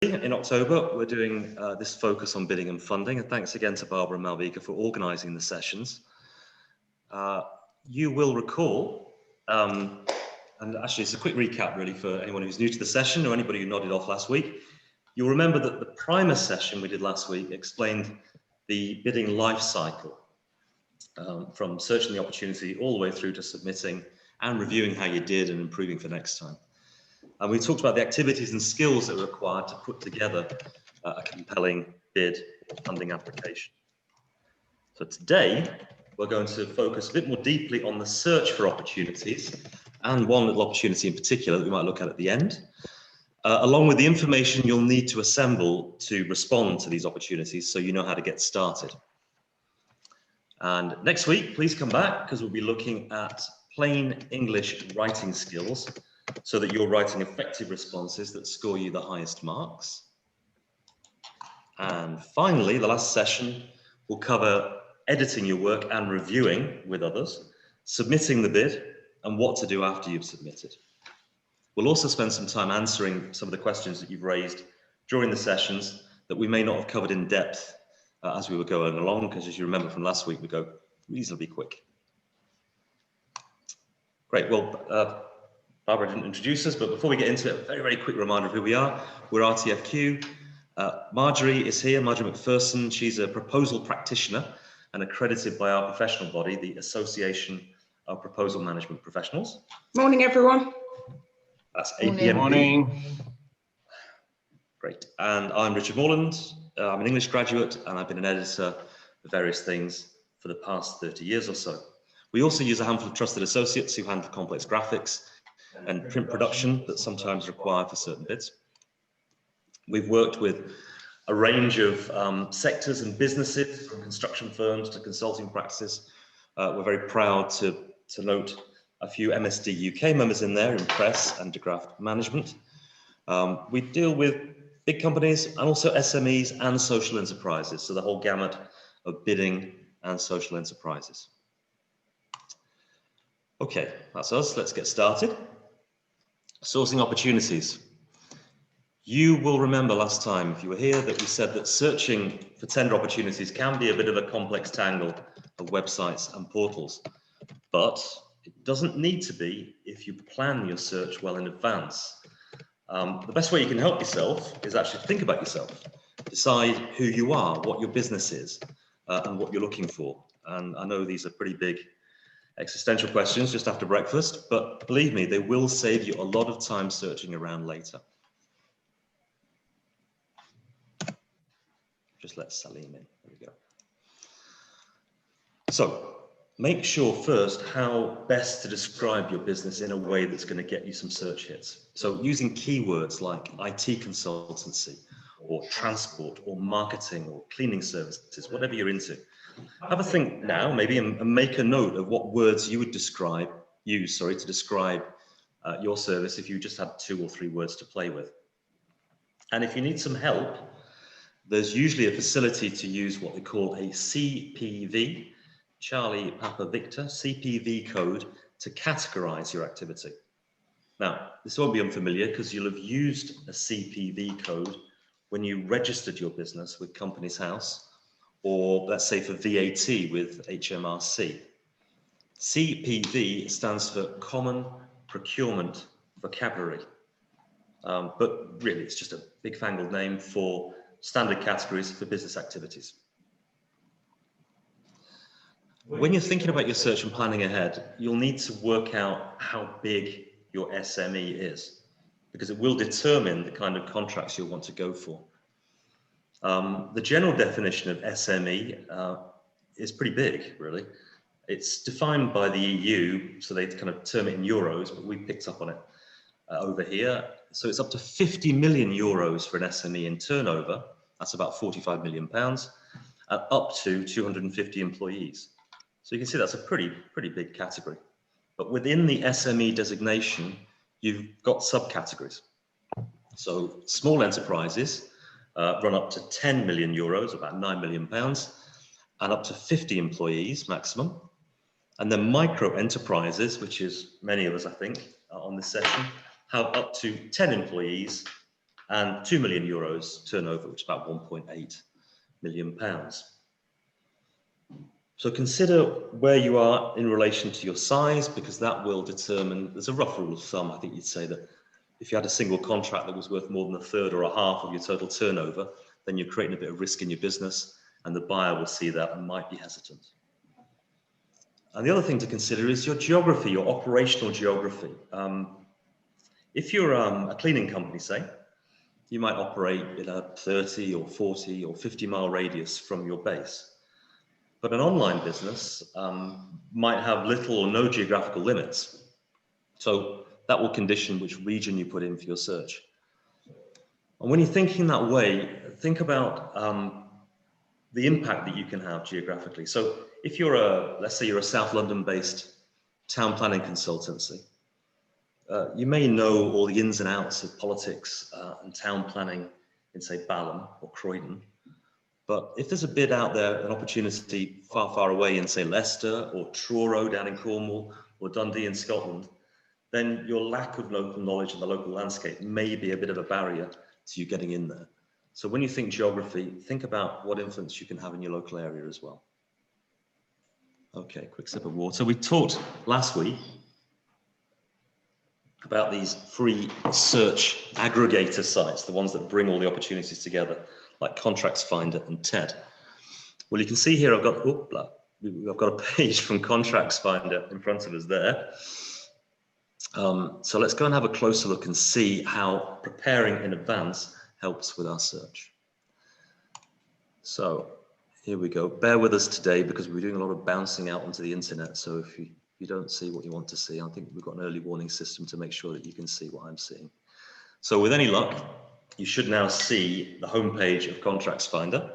In October, we're doing this focus on bidding and funding, and thanks again to Barbara and Malvika for organising the sessions. You will recall, and actually it's a quick recap really for anyone who's new to the session or anybody who nodded off last week. You'll remember that the primer session we did last week explained the bidding life cycle, from searching the opportunity all the way through to submitting and reviewing how you did and improving for next time. And we talked about the activities and skills that are required to put together a compelling bid or funding application. So today, we're going to focus a bit more deeply on the search for opportunities, and one little opportunity in particular that we might look at the end, along with the information you'll need to assemble to respond to these opportunities so you know how to get started. And next week, please come back because we'll be looking at plain English writing skills so that you're writing effective responses that score you the highest marks. And finally, the last session will cover editing your work and reviewing with others, submitting the bid, and what to do after you've submitted. We'll also spend some time answering some of the questions that you've raised during the sessions that we may not have covered in depth as we were going along, because as you remember from last week, we go reasonably quick. Great, well, Barbara didn't introduce us, but before we get into it, a very, very quick reminder of who we are. We're RTFQ. Marjorie is here, Marjorie McPherson. She's a proposal practitioner and accredited by our professional body, the Association of Proposal Management Professionals. Morning, everyone. That's APMP. Morning. Great. And I'm Richard Morland. I'm an English graduate, and I've been an editor for various things for the past 30 years or so. We also use a handful of trusted associates who handle complex graphics and print production that's sometimes required for certain bids. We've worked with a range of sectors and businesses, from construction firms to consulting practices. We're very proud to note a few MSD UK members in there in press and DeGraff management. We deal with big companies and also SMEs and social enterprises, so the whole gamut of bidding and social enterprises. Okay, that's us. Let's get started. Sourcing opportunities. You will remember last time, if you were here, that we said that searching for tender opportunities can be a bit of a complex tangle of websites and portals, but it doesn't need to be if you plan your search well in advance. The best way you can help yourself is actually think about yourself, decide who you are, what your business is, and what you're looking for. And I know these are pretty big existential questions just after breakfast, but believe me, they will save you a lot of time searching around later. Just let Salim in. There we go. So make sure first how best to describe your business in a way that's going to get you some search hits. So using keywords like IT consultancy or transport or marketing or cleaning services, whatever you're into. Have a think now, maybe, and make a note of what words you would use to describe your service if you just had 2 or 3 words to play with. And if you need some help, there's usually a facility to use what we call a CPV, Charlie Papa Victor, CPV code to categorize your activity. Now, this won't be unfamiliar because you'll have used a CPV code when you registered your business with Companies House, or let's say for VAT with HMRC. CPV stands for Common Procurement Vocabulary, but really it's just a big fangled name for standard categories for business activities. When you're thinking about your search and planning ahead, you'll need to work out how big your SME is, because it will determine the kind of contracts you'll want to go for. The general definition of SME is pretty big, really. It's defined by the EU, so they kind of term it in euros, but we picked up on it over here. So it's up to 50 million euros for an SME in turnover. That's about 45 million pounds, and up to 250 employees. So you can see that's a pretty big category. But within the SME designation, you've got subcategories. So small enterprises run up to 10 million euros, about 9 million pounds, and up to 50 employees maximum. And then micro enterprises, which is many of us, I think, on this session, have up to 10 employees and 2 million euros turnover, which is about 1.8 million pounds. So consider where you are in relation to your size, because that will determine, there's a rough rule of thumb, I think you'd say that if you had a single contract that was worth more than a third or a half of your total turnover, then you're creating a bit of risk in your business, and the buyer will see that and might be hesitant. And the other thing to consider is your geography, your operational geography. If you're a cleaning company, say, you might operate in a 30 or 40 or 50-mile radius from your base. But an online business might have little or no geographical limits. So that will condition which region you put in for your search. And when you're thinking that way, think about the impact that you can have geographically. So if you're let's say you're a South London-based town planning consultancy, you may know all the ins and outs of politics and town planning in, say, Balham or Croydon. But if there's a bid out there, an opportunity far, far away in, say, Leicester or Truro down in Cornwall or Dundee in Scotland, then your lack of local knowledge of the local landscape may be a bit of a barrier to you getting in there. So when you think geography, think about what influence you can have in your local area as well. Okay, quick sip of water. We talked last week about these free search aggregator sites, the ones that bring all the opportunities together, like Contracts Finder and TED. Well, you can see here I've got a page from Contracts Finder in front of us there. So let's go and have a closer look and see how preparing in advance helps with our search. So here we go. Bear with us today because we're doing a lot of bouncing out onto the internet. So if you don't see what you want to see, I think we've got an early warning system to make sure that you can see what I'm seeing. So with any luck, you should now see the homepage of Contracts Finder.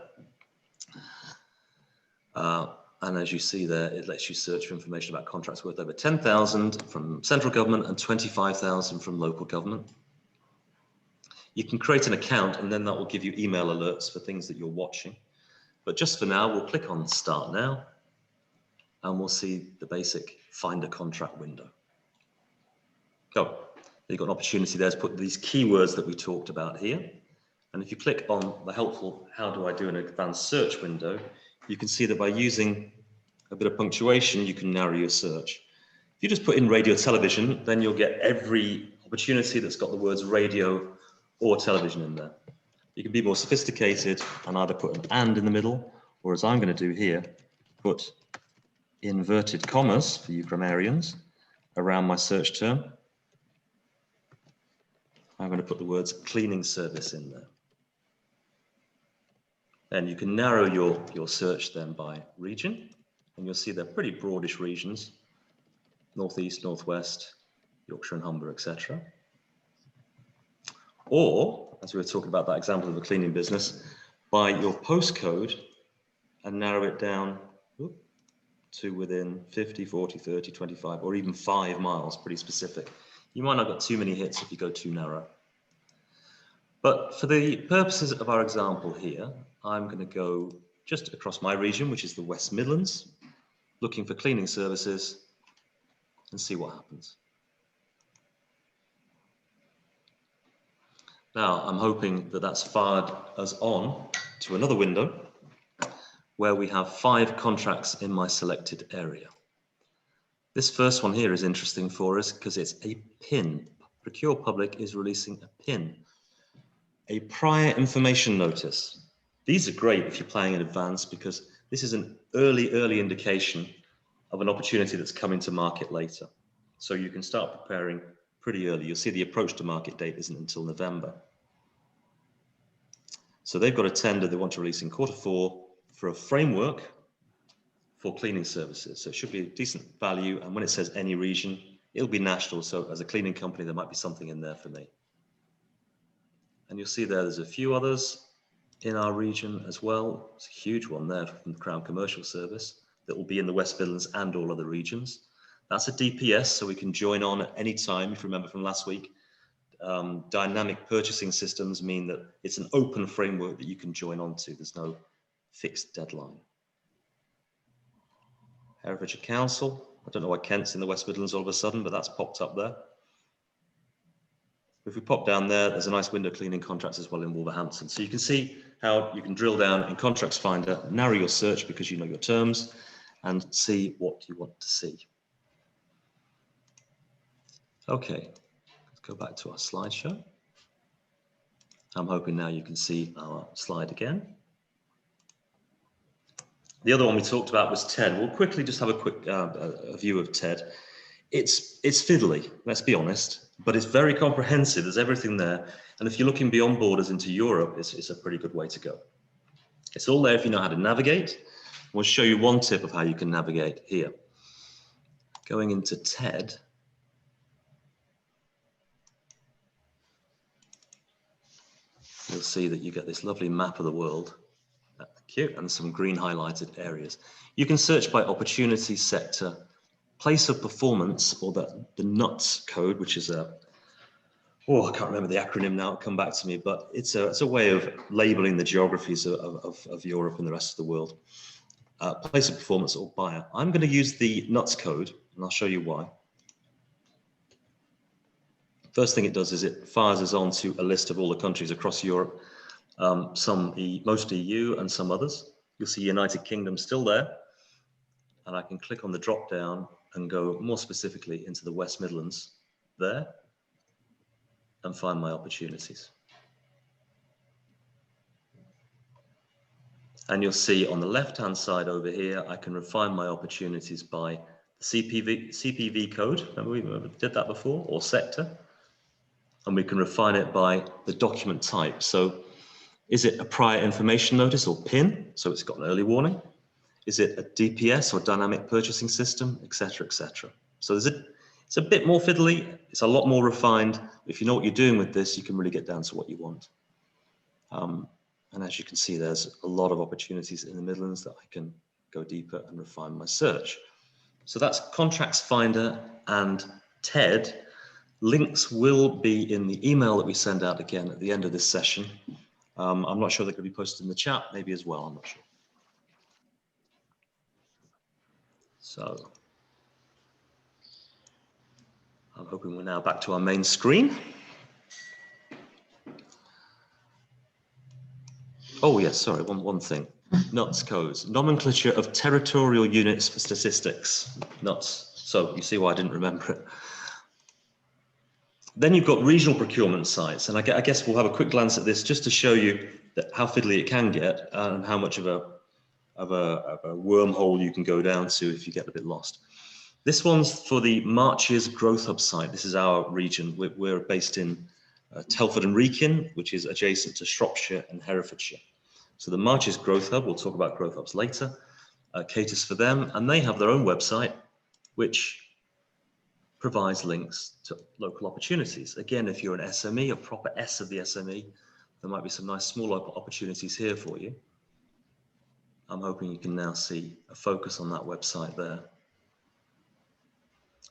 And as you see there, it lets you search for information about contracts worth over 10,000 from central government and 25,000 from local government. You can create an account and then that will give you email alerts for things that you're watching. But just for now, we'll click on Start Now and we'll see the basic Find a Contract window. Go. You've got an opportunity there to put these keywords that we talked about here. And if you click on the helpful How do I do an advanced search window, you can see that by using a bit of punctuation, you can narrow your search. If you just put in radio television, then you'll get every opportunity that's got the words radio or television in there. You can be more sophisticated and either put an and in the middle, or as I'm going to do here, put inverted commas for you grammarians around my search term. I'm going to put the words cleaning service in there. And you can narrow your search then by region, and you'll see they're pretty broadish regions, northeast, northwest, Yorkshire and Humber, etc. Or, as we were talking about that example of a cleaning business, by your postcode and narrow it down to within 50, 40, 30, 25, or even 5 miles, pretty specific. You might not get too many hits if you go too narrow. But for the purposes of our example here, I'm going to go just across my region, which is the West Midlands, looking for cleaning services and see what happens. Now, I'm hoping that that's fired us on to another window where we have 5 contracts in my selected area. This first one here is interesting for us because it's a PIN. Procure Public is releasing a PIN, a prior information notice. These are great if you're planning in advance because this is an early indication of an opportunity that's coming to market later. So you can start preparing pretty early. You'll see the approach to market date isn't until November. So they've got a tender they want to release in Q4 for a framework for cleaning services. So it should be a decent value. And when it says any region, it'll be national. So as a cleaning company, there might be something in there for me. And you'll see there's a few others in our region as well. It's a huge one there from the Crown Commercial Service that will be in the West Midlands and all other regions. That's a DPS, so we can join on at any time. If you remember from last week, dynamic purchasing systems mean that it's an open framework that you can join onto. There's no fixed deadline. Herefordshire Council. I don't know why Kent's in the West Midlands all of a sudden, but that's popped up there. If we pop down there, there's a nice window cleaning contracts as well in Wolverhampton. So you can see how you can drill down in Contracts Finder, narrow your search because you know your terms, and see what you want to see. Okay, let's go back to our slideshow. I'm hoping now you can see our slide again. The other one we talked about was TED. We'll quickly just have a quick a view of TED. It's fiddly, let's be honest, but it's very comprehensive. There's everything there. And if you're looking beyond borders into Europe, it's a pretty good way to go. It's all there if you know how to navigate. We'll show you one tip of how you can navigate here. Going into TED. You'll see that you get this lovely map of the world. Cute, and some green highlighted areas. You can search by opportunity sector, place of performance, or the NUTS code, which is a, oh, I can't remember the acronym now, it'll come back to me, but it's a way of labeling the geographies of Europe and the rest of the world. Place of performance or buyer. I'm going to use the NUTS code, and I'll show you why. First thing it does is it fires us onto a list of all the countries across Europe. Most EU and some others. You'll see United Kingdom still there, and I can click on the drop down and go more specifically into the West Midlands there and find my opportunities. And you'll see on the left hand side over here I can refine my opportunities by the CPV code. Remember we did that before, or sector, and we can refine it by the document type. So is it a prior information notice or PIN? So it's got an early warning. Is it a DPS or dynamic purchasing system, etc., etc. So it's a bit more fiddly. It's a lot more refined. If you know what you're doing with this, you can really get down to what you want. And as you can see, there's a lot of opportunities in the Midlands that I can go deeper and refine my search. So that's Contracts Finder and TED. Links will be in the email that we send out again at the end of this session. I'm not sure they're going to be posted in the chat, maybe as well, I'm not sure. So I'm hoping we're now back to our main screen. Oh yes, sorry, one thing. NUTS codes, nomenclature of territorial units for statistics, NUTS. So you see why I didn't remember it. Then you've got regional procurement sites, and I guess we'll have a quick glance at this just to show you that how fiddly it can get and how much of a wormhole you can go down to if you get a bit lost. This one's for the Marches Growth Hub site. This is our region. We're based in Telford and Wrekin, which is adjacent to Shropshire and Herefordshire. So the Marches Growth Hub, we'll talk about growth hubs later, caters for them, and they have their own website, which provides links to local opportunities. Again, if you're an SME, a proper S of the SME, there might be some nice small opportunities here for you. I'm hoping you can now see a focus on that website there.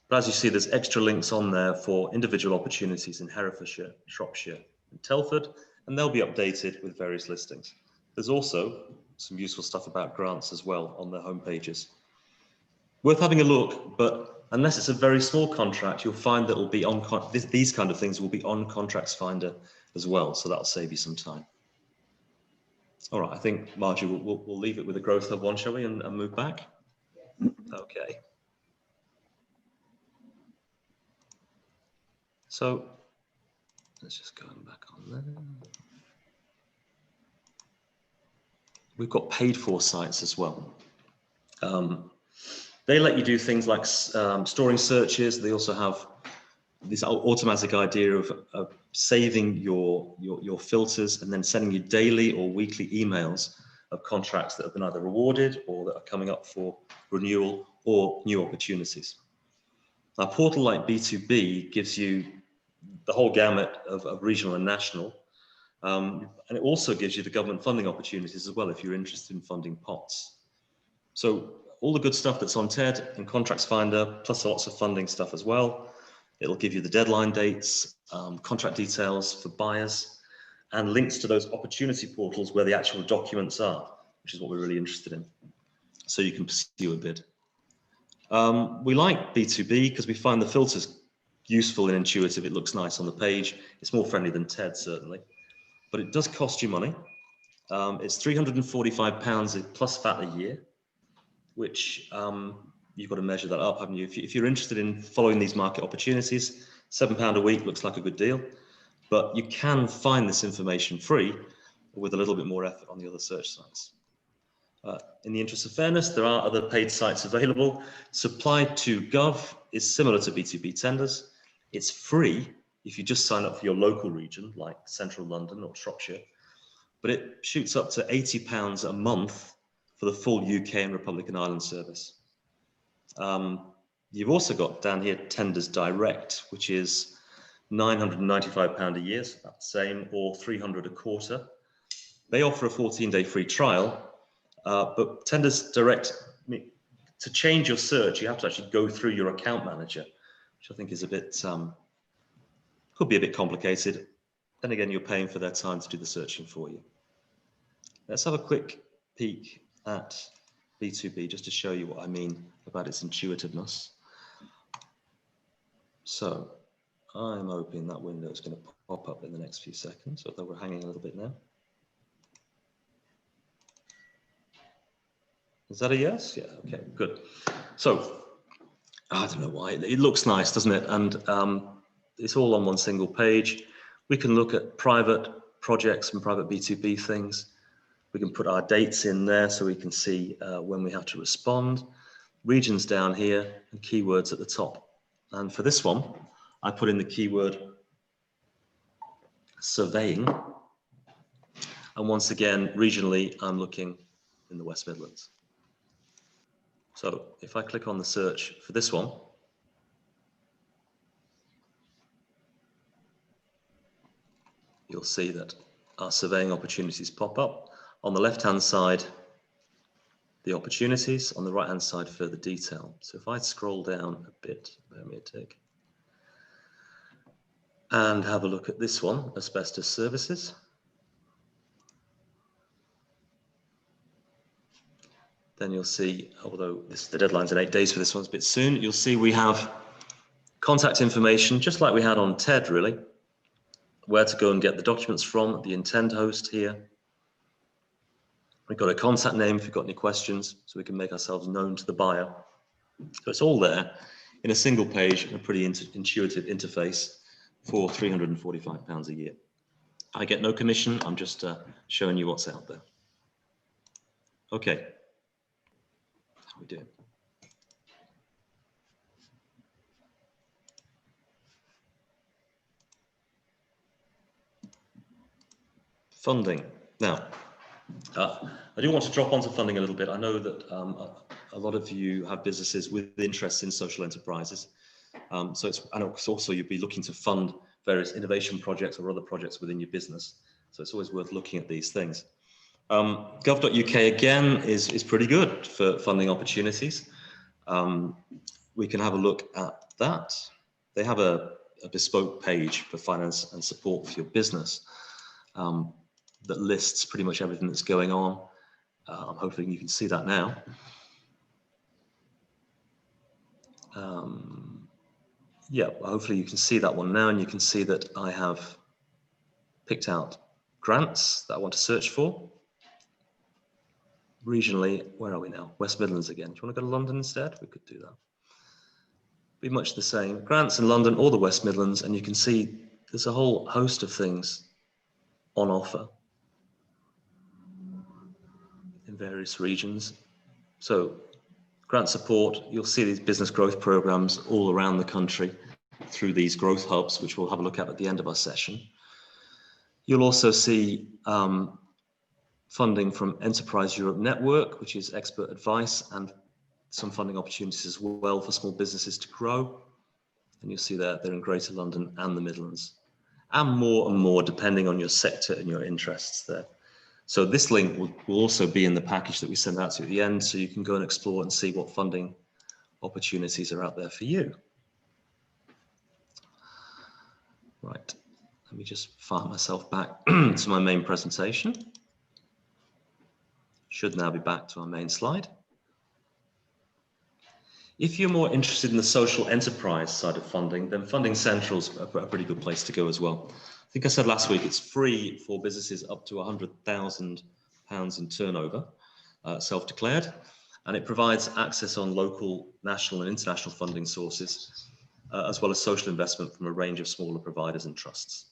But as you see, there's extra links on there for individual opportunities in Herefordshire, Shropshire, and Telford, and they'll be updated with various listings. There's also some useful stuff about grants as well on their home pages. Worth having a look, but unless it's a very small contract, you'll find that it'll be on these kind of things will be on Contracts Finder as well, so that'll save you some time. All right, I think Margie, we'll leave it with the Growth Hub one, shall we, and move back? Okay. So let's just go back on there. We've got paid for sites as well. They let you do things like storing searches. They also have this automatic idea of saving your filters and then sending you daily or weekly emails of contracts that have been either awarded or that are coming up for renewal or new opportunities. A portal like B2B gives you the whole gamut of regional and national, and it also gives you the government funding opportunities as well if you're interested in funding pots. So all the good stuff that's on TED and Contracts Finder, plus lots of funding stuff as well. It'll give you the deadline dates, contract details for buyers, and links to those opportunity portals where the actual documents are, which is what we're really interested in. So you can pursue a bid. We like B2B because we find the filters useful and intuitive. It looks nice on the page. It's more friendly than TED, certainly, but it does cost you money. It's £345 plus VAT a year, which you've got to measure that up, haven't you? If you're interested in following these market opportunities, £7 a week looks like a good deal, but you can find this information free with a little bit more effort on the other search sites. In the interest of fairness, there are other paid sites available. Supply2Gov is similar to B2B tenders. It's free if you just sign up for your local region, like Central London or Shropshire, but it shoots up to £80 a month for the full UK and Republic and Ireland service. You've also got down here Tenders Direct, which is £995 a year, so that's the same, or £300 a quarter. They offer a 14-day free trial, but Tenders Direct, to change your search, you have to actually go through your account manager, which I think is a bit, could be a bit complicated. Then again, you're paying for their time to do the searching for you. Let's have a quick peek at B2B just to show you what I mean about its intuitiveness. So I'm hoping that window is going to pop up in the next few seconds, although we're hanging a little bit now. Is that a yes? Yeah, okay, good. So I don't know why, it looks nice, doesn't it? And it's all on one single page. We can look at private projects and private B2B things. We can put our dates in there so we can see when we have to respond. Regions down here and keywords at the top. And for this one, I put in the keyword surveying. And once again, regionally, I'm looking in the West Midlands. So if I click on the search for this one, you'll see that our surveying opportunities pop up. On the left-hand side, the opportunities, on the right-hand side, further detail. So if I scroll down a bit, bear me a tick, and have a look at this one, asbestos services. Then you'll see, although the deadline's in 8 days for this one, it's a bit soon, you'll see we have contact information, just like we had on TED, really. Where to go and get the documents from, the intend host here. We've got a contact name if you've got any questions, so we can make ourselves known to the buyer. So it's all there in a single page and a pretty intuitive interface for £345 a year. I get no commission, I'm just showing you what's out there. Okay. How are we doing? Funding. Now, I do want to drop onto funding a little bit. I know that a lot of you have businesses with interests in social enterprises. So it's, and also you'd be looking to fund various innovation projects or other projects within your business. So it's always worth looking at these things. Gov.uk again is pretty good for funding opportunities. We can have a look at that. They have a bespoke page for finance and support for your business that lists pretty much everything that's going on. I'm hoping you can see that now. Yeah, well, hopefully you can see that one now, and you can see that I have picked out grants that I want to search for. Regionally, where are we now? West Midlands again. Do you want to go to London instead? We could do that. Be much the same. Grants in London or the West Midlands, and you can see there's a whole host of things on offer in various regions. So grant support, you'll see these business growth programs all around the country through these growth hubs, which we'll have a look at the end of our session. You'll also see funding from Enterprise Europe Network, which is expert advice, and some funding opportunities as well for small businesses to grow. And you'll see that they're in Greater London and the Midlands, and more depending on your sector and your interests there. So this link will also be in the package that we send out to you at the end, so you can go and explore and see what funding opportunities are out there for you. Right, let me just fire myself back to my main presentation. Should now be back to our main slide. If you're more interested in the social enterprise side of funding, then Funding Central's a pretty good place to go as well. I think I said last week, it's free for businesses up to £100,000 in turnover, self-declared, and it provides access on local, national and international funding sources, as well as social investment from a range of smaller providers and trusts.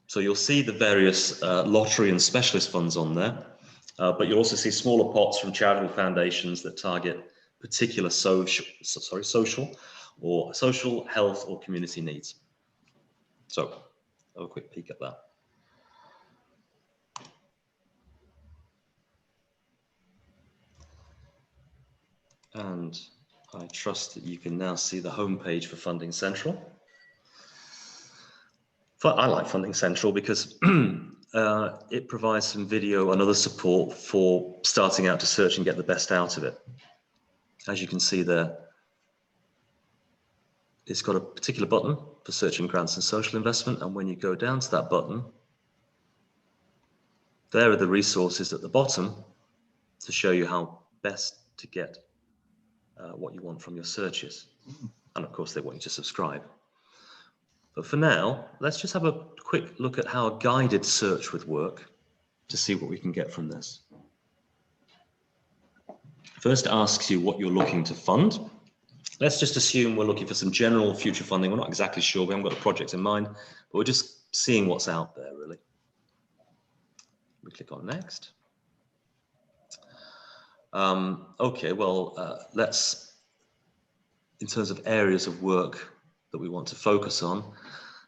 So you'll see the various lottery and specialist funds on there, but you'll also see smaller pots from charitable foundations that target particular social, health or community needs. So have a quick peek at that. And I trust that you can now see the homepage for Funding Central. I like Funding Central because it provides some video and other support for starting out to search and get the best out of it. As you can see there, it's got a particular button for searching grants and social investment. And when you go down to that button, there are the resources at the bottom to show you how best to get what you want from your searches. And of course, they want you to subscribe. But for now, let's just have a quick look at how a guided search would work to see what we can get from this. First, it asks you what you're looking to fund. Let's just assume we're looking for some general future funding. We're not exactly sure, we haven't got a project in mind, but we're just seeing what's out there, really. We click on next. Okay, well, let's, in terms of areas of work that we want to focus on,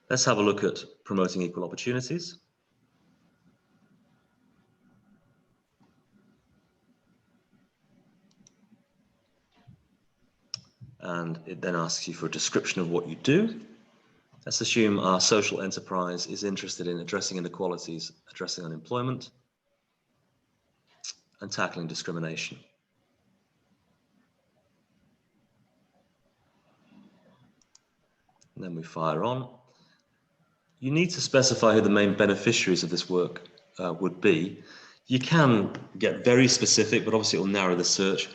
let's have a look at promoting equal opportunities. And it then asks you for a description of what you do. Let's assume our social enterprise is interested in addressing inequalities, addressing unemployment, and tackling discrimination. And then we fire on. You need to specify who the main beneficiaries of this work would be. You can get very specific, but obviously it will narrow the search.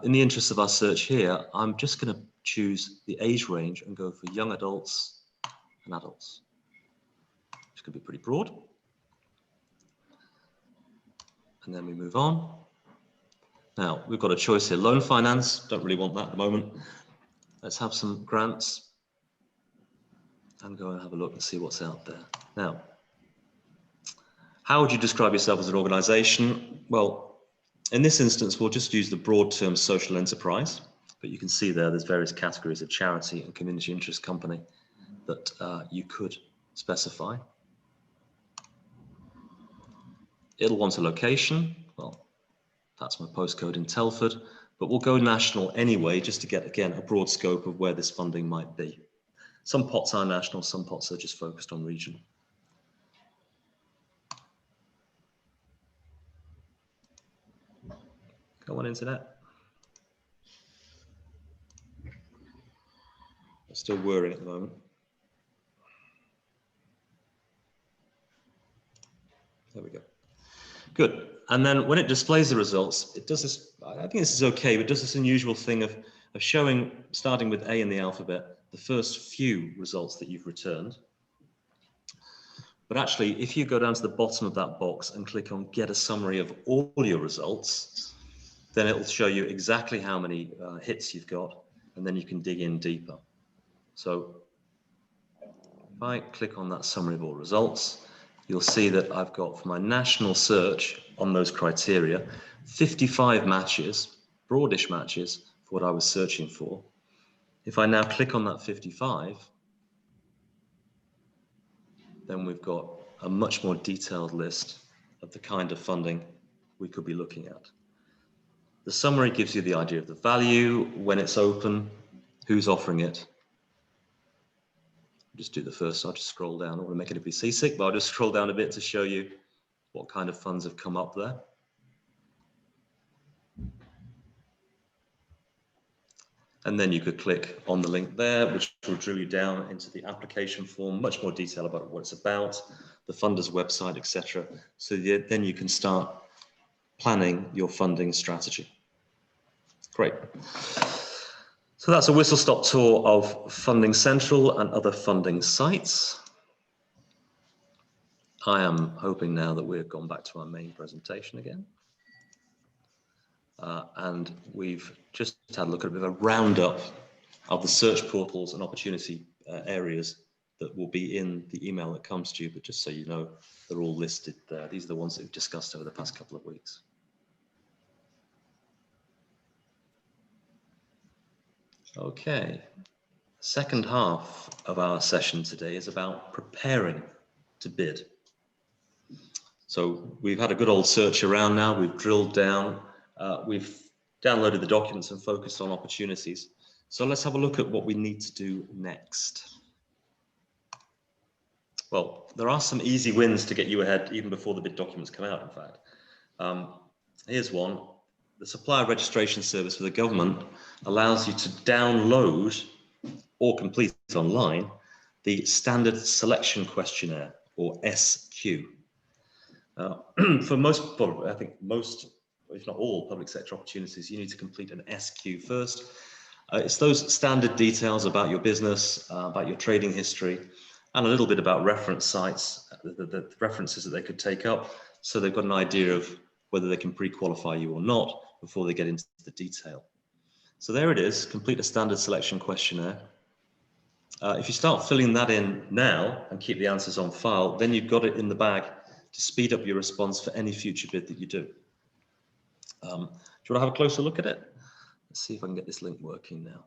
In the interest of our search here, I'm just going to choose the age range and go for young adults and adults, which could be pretty broad. And then we move on. Now, we've got a choice here. Loan finance, don't really want that at the moment. Let's have some grants and go and have a look and see what's out there. Now, how would you describe yourself as an organization? Well, in this instance, we'll just use the broad term social enterprise, but you can see there's various categories of charity and community interest company that you could specify. It'll want a location. Well, that's my postcode in Telford, but we'll go national anyway, just to get, again, a broad scope of where this funding might be. Some pots are national, some pots are just focused on region. Go on, internet. It's still whirring at the moment. There we go. Good. And then when it displays the results, it does this, I think this is okay, but it does this unusual thing of showing, starting with A in the alphabet, the first few results that you've returned. But actually, if you go down to the bottom of that box and click on Get a Summary of all your results, then it will show you exactly how many hits you've got, and then you can dig in deeper. So if I click on that summary of all results, you'll see that I've got, for my national search on those criteria, 55 matches, broadish matches, for what I was searching for. If I now click on that 55, then we've got a much more detailed list of the kind of funding we could be looking at. The summary gives you the idea of the value, when it's open, who's offering it. I'll just do the first, I'll just scroll down. I don't want to make anybody seasick, but I'll just scroll down a bit to show you what kind of funds have come up there. And then you could click on the link there, which will draw you down into the application form, much more detail about what it's about, the funder's website, etc. So then you can start planning your funding strategy. Great. So that's a whistle-stop tour of Funding Central and other funding sites. I am hoping now that we've gone back to our main presentation again. And we've just had a look at a bit of a roundup of the search portals and opportunity areas that will be in the email that comes to you, but just so you know, they're all listed there. These are the ones that we've discussed over the past couple of weeks. Okay, second half of our session today is about preparing to bid. So we've had a good old search around now, we've drilled down, we've downloaded the documents and focused on opportunities. So let's have a look at what we need to do next. Well, there are some easy wins to get you ahead even before the bid documents come out, in fact. Here's one. The supplier registration service for the government allows you to download or complete online the standard selection questionnaire, or SQ. For most, I think most, if not all, public sector opportunities, you need to complete an SQ first. It's those standard details about your business, about your trading history, and a little bit about reference sites, the references that they could take up, so they've got an idea of whether they can pre-qualify you or not before they get into the detail. So there it is, complete a standard selection questionnaire. If you start filling that in now and keep the answers on file, then you've got it in the bag to speed up your response for any future bid that you do. Do you want to have a closer look at it? Let's see if I can get this link working now.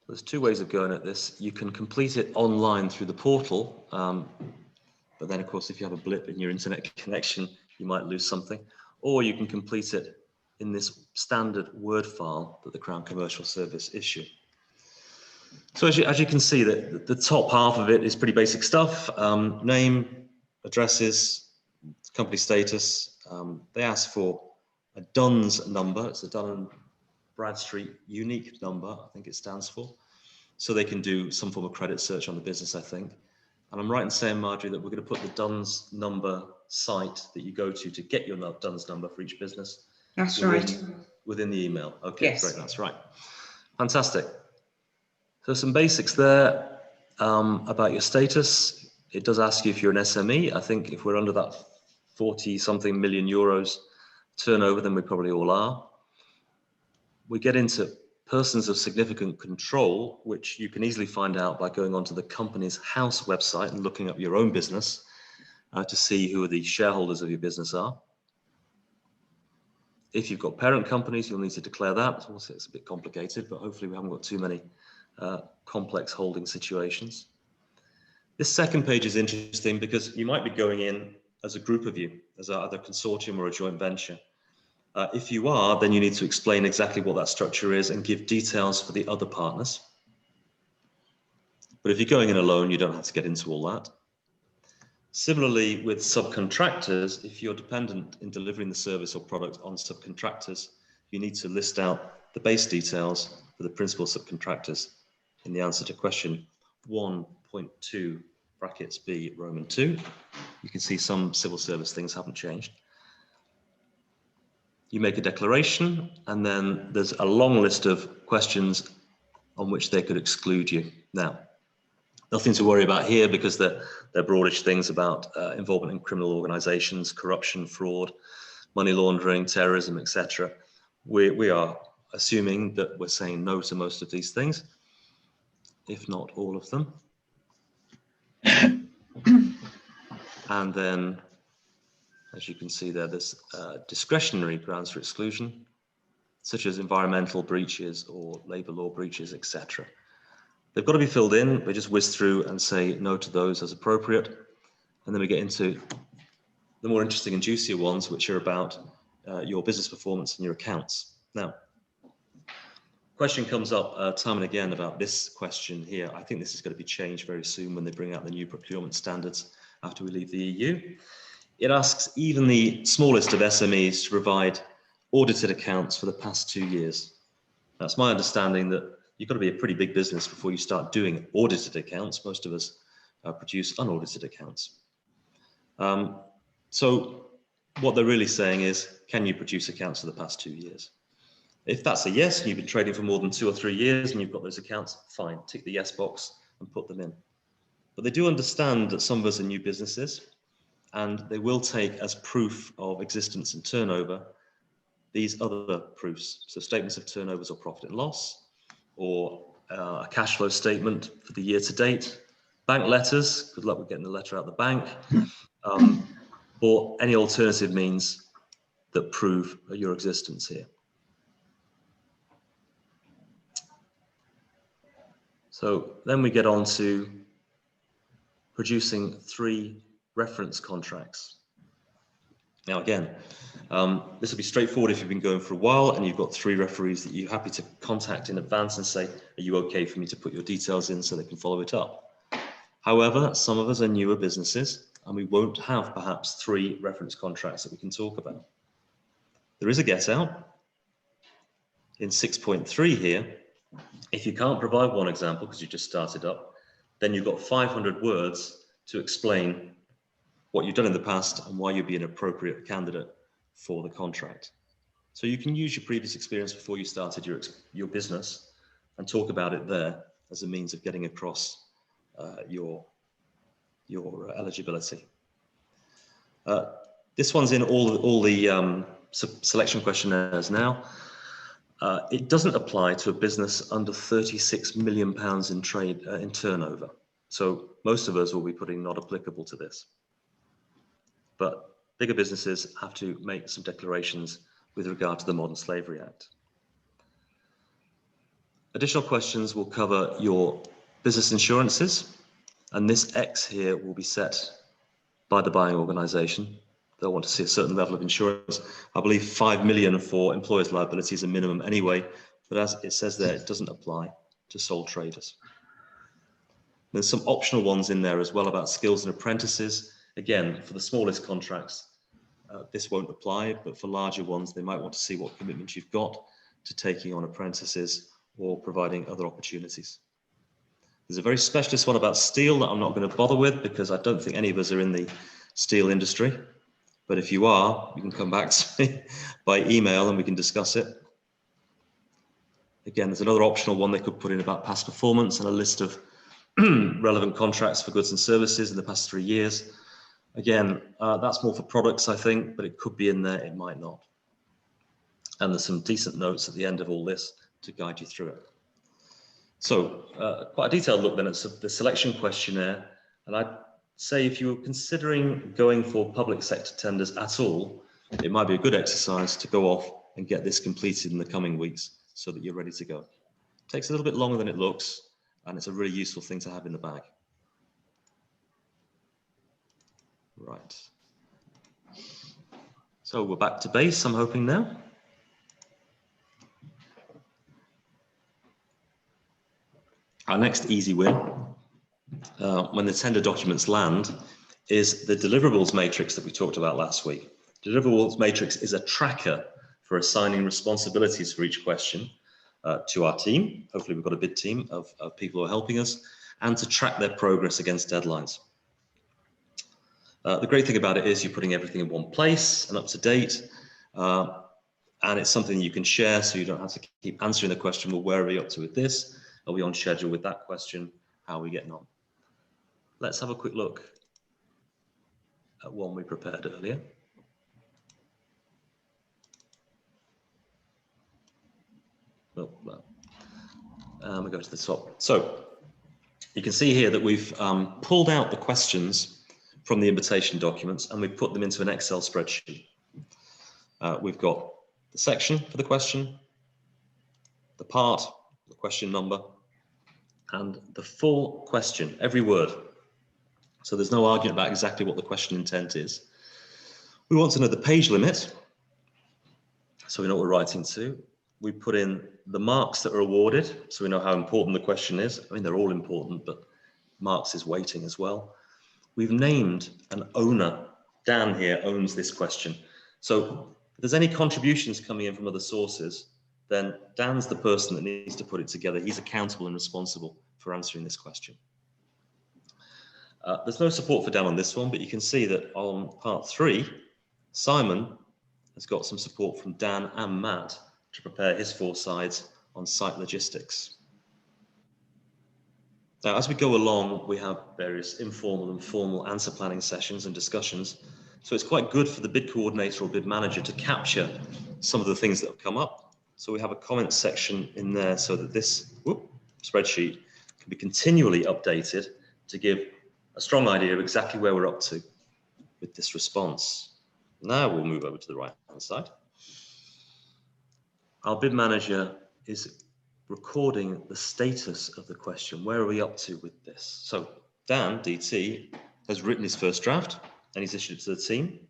There's two ways of going at this. You can complete it online through the portal, but then of course if you have a blip in your internet connection, you might lose something. Or you can complete it in this standard Word file that the Crown Commercial Service issue. So as you can see, the top half of it is pretty basic stuff. Name, addresses, company status. They ask for a DUNS number. It's a Dun & Bradstreet unique number, I think it stands for. So they can do some form of credit search on the business, I think. And I'm right in saying, Marjorie, that we're going to put the DUNS number site that you go to get your DUNS number for each business. That's right. Within the email. Okay, yes. Great, that's right. Fantastic. So some basics there about your status. It does ask you if you're an SME. I think if we're under that 40-something million euros turnover, then we probably all are. We get into persons of significant control, which you can easily find out by going onto the Companies House website and looking up your own business to see who the shareholders of your business are. If you've got parent companies, you'll need to declare that. Also, it's a bit complicated, but hopefully we haven't got too many complex holding situations. This second page is interesting because you might be going in as a group of you, as either a consortium or a joint venture. If you are, then you need to explain exactly what that structure is and give details for the other partners. But if you're going in alone, you don't have to get into all that. Similarly, with subcontractors, if you're dependent in delivering the service or product on subcontractors, you need to list out the base details for the principal subcontractors in the answer to question 1.2 brackets B Roman 2. You can see some civil service things haven't changed. You make a declaration, and then there's a long list of questions on which they could exclude you. Now, nothing to worry about here because they're broadish things about involvement in criminal organizations, corruption, fraud, money laundering, terrorism, etc. We are assuming that we're saying no to most of these things, if not all of them. And then, as you can see there, there's discretionary grounds for exclusion, such as environmental breaches or labor law breaches, etc. They've got to be filled in. We just whiz through and say no to those as appropriate. And then we get into the more interesting and juicier ones, which are about your business performance and your accounts. Now, question comes up time and again about this question here. I think this is going to be changed very soon when they bring out the new procurement standards after we leave the EU. It asks even the smallest of SMEs to provide audited accounts for the past 2 years. That's my understanding that you've got to be a pretty big business before you start doing audited accounts. Most of us produce unaudited accounts. So what they're really saying is, can you produce accounts for the past 2 years? If that's a yes, and you've been trading for more than 2 or 3 years and you've got those accounts, fine, tick the yes box and put them in. But they do understand that some of us are new businesses, and they will take as proof of existence and turnover these other proofs. So statements of turnovers or profit and loss, or a cash flow statement for the year to date, bank letters, good luck with getting the letter out of the bank, or any alternative means that prove your existence here. So then we get on to producing 3 reference contracts. Now again, this will be straightforward if you've been going for a while and you've got 3 referees that you're happy to contact in advance and say, are you okay for me to put your details in so they can follow it up? However, some of us are newer businesses and we won't have perhaps 3 reference contracts that we can talk about. There is a get out in 6.3 here. If you can't provide one example because you just started up, then you've got 500 words to explain what you've done in the past and why you'd be an appropriate candidate for the contract. So you can use your previous experience before you started your business and talk about it there as a means of getting across your eligibility. This one's in all the selection questionnaires now. It doesn't apply to a business under £36 million in trade in turnover. So most of us will be putting not applicable to this. But bigger businesses have to make some declarations with regard to the Modern Slavery Act. Additional questions will cover your business insurances, and this X here will be set by the buying organisation. They'll want to see a certain level of insurance. I believe 5 million for employers' liability is a minimum anyway, but as it says there, it doesn't apply to sole traders. There's some optional ones in there as well about skills and apprentices. Again, for the smallest contracts, this won't apply, but for larger ones, they might want to see what commitment you've got to taking on apprentices or providing other opportunities. There's a very specialist one about steel that I'm not going to bother with because I don't think any of us are in the steel industry. But if you are, you can come back to me by email and we can discuss it. Again, there's another optional one they could put in about past performance and a list of relevant contracts for goods and services in the past 3 years. Again, that's more for products, I think, but it could be in there, it might not. And there's some decent notes at the end of all this to guide you through it. So quite a detailed look then at the selection questionnaire. And I'd say if you're considering going for public sector tenders at all, it might be a good exercise to go off and get this completed in the coming weeks so that you're ready to go. It takes a little bit longer than it looks, and it's a really useful thing to have in the bag. Right. So we're back to base, I'm hoping now. Our next easy win, when the tender documents land, is the deliverables matrix that we talked about last week. Deliverables matrix is a tracker for assigning responsibilities for each question to our team. Hopefully we've got a big team of people who are helping us, and to track their progress against deadlines. The great thing about it is you're putting everything in one place and up to date, and it's something you can share so you don't have to keep answering the question, well, where are we up to with this? Are we on schedule with that question? How are we getting on? Let's have a quick look at one we prepared earlier. We go to the top. So you can see here that we've pulled out the questions from the invitation documents and we've put them into an Excel spreadsheet. We've got the section for the question, the part, the question number, and the full question, every word. So there's no argument about exactly what the question intent is. We want to know the page limit, so we know what we're writing to. We put in the marks that are awarded, so we know how important the question is. I mean, they're all important, but marks is weighting as well. We've named an owner. Dan here owns this question. So if there's any contributions coming in from other sources, then Dan's the person that needs to put it together. He's accountable and responsible for answering this question. There's no support for Dan on this one, but you can see that on part 3, Simon has got some support from Dan and Matt to prepare his 4 sides on site logistics. Now, as we go along, we have various informal and formal answer planning sessions and discussions. So it's quite good for the bid coordinator or bid manager to capture some of the things that have come up. So we have a comment section in there so that this spreadsheet can be continually updated to give a strong idea of exactly where we're up to with this response. Now we'll move over to the right-hand side. Our bid manager is recording the status of the question. Where are we up to with this? So Dan, DT, has written his first draft and he's issued it to the team.